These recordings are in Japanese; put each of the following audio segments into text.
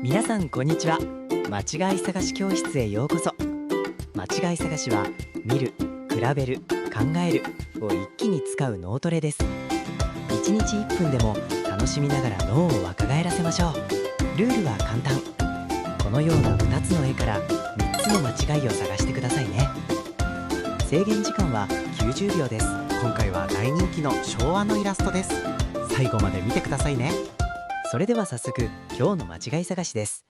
皆さんこんにちは。間違い探し教室へようこそ。間違い探しは見る、比べる、考えるを一気に使う脳トレです。1日1分でも楽しみながら脳を若返らせましょう。ルールは簡単。このような2つの絵から3つの間違いを探してくださいね。制限時間は90秒です。今回は大人気の昭和のイラストです。最後まで見てくださいね。それでは早速今日の間違い探しです。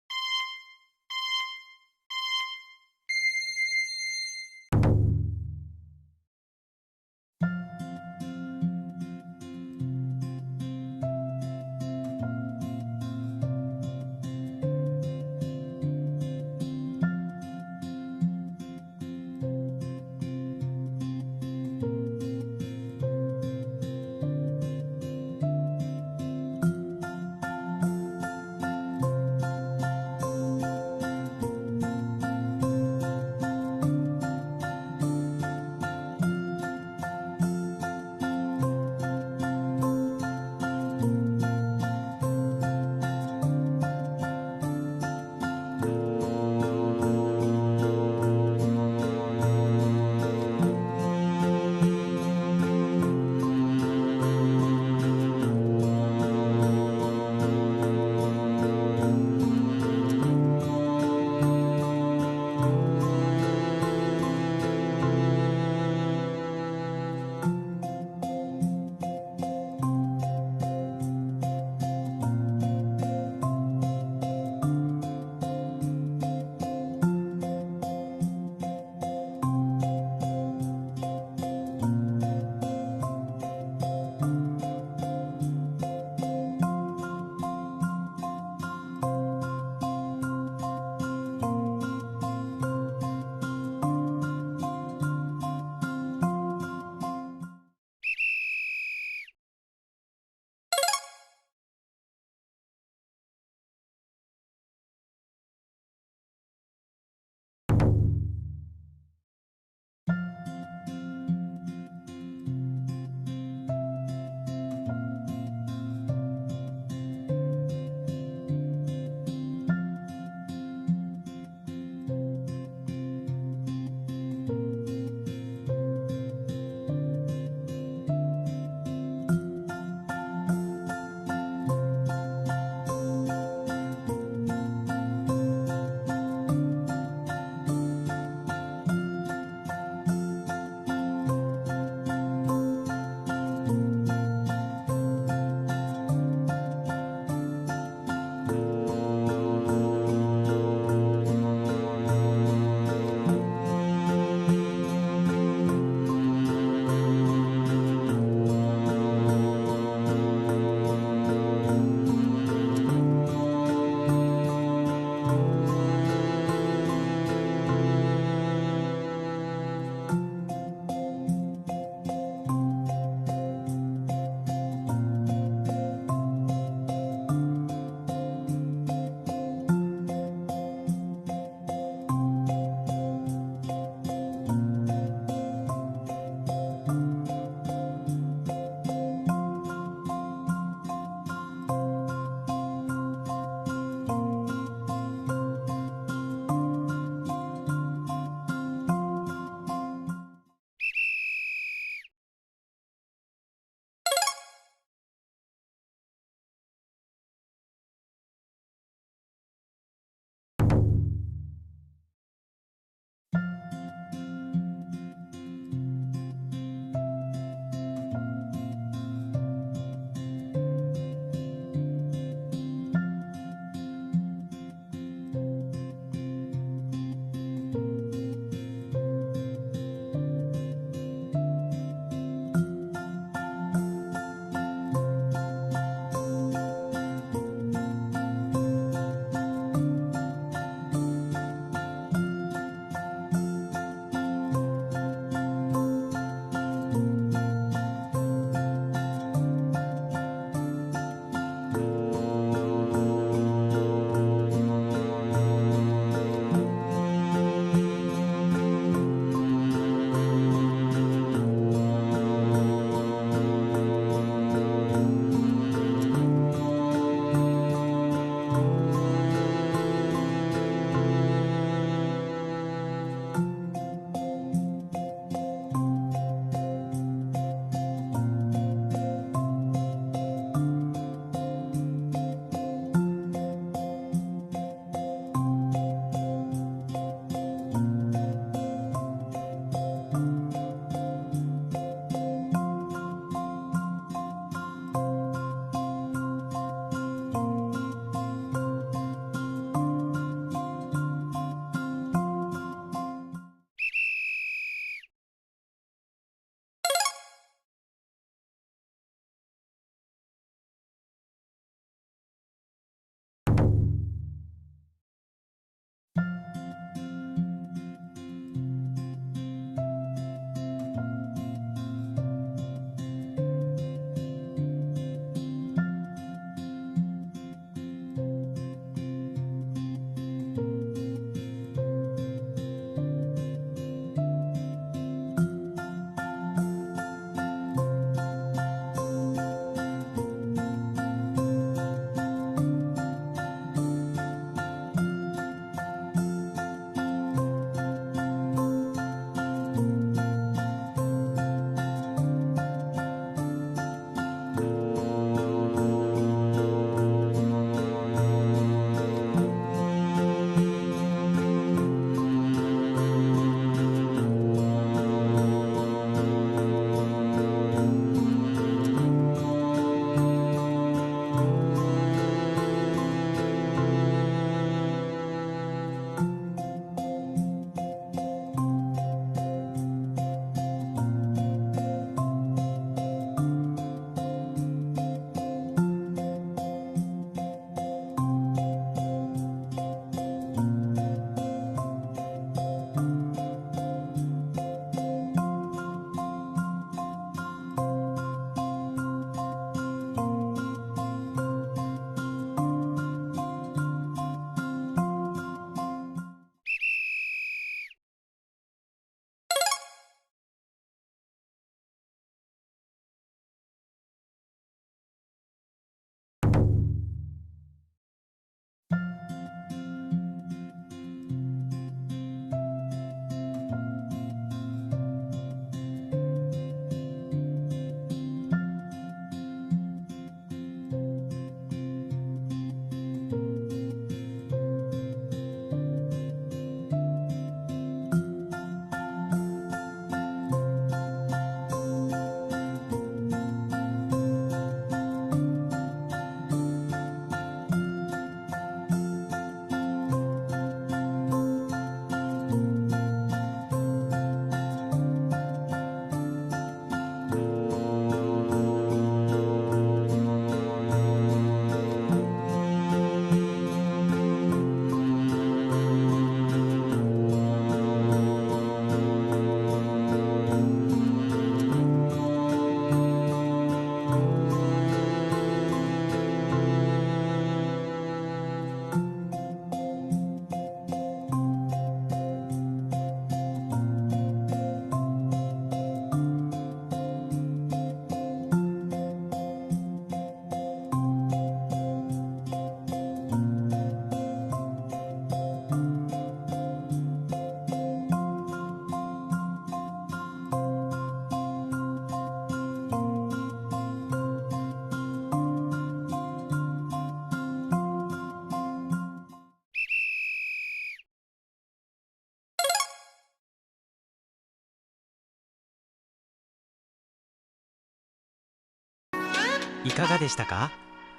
いかがでしたか？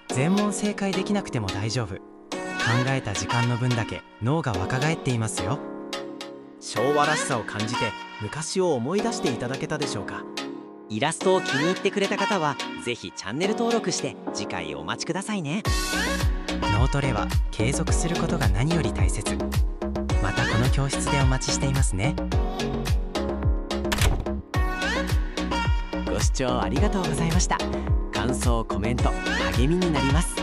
全問正解できなくても大丈夫。考えた時間の分だけ脳が若返っていますよ。昭和らしさを感じて昔を思い出していただけたでしょうか。イラストを気に入ってくれた方はぜひチャンネル登録して次回お待ちくださいね。脳トレは継続することが何より大切。またこの教室でお待ちしていますね。ご視聴ありがとうございました。感想コメント励みになります。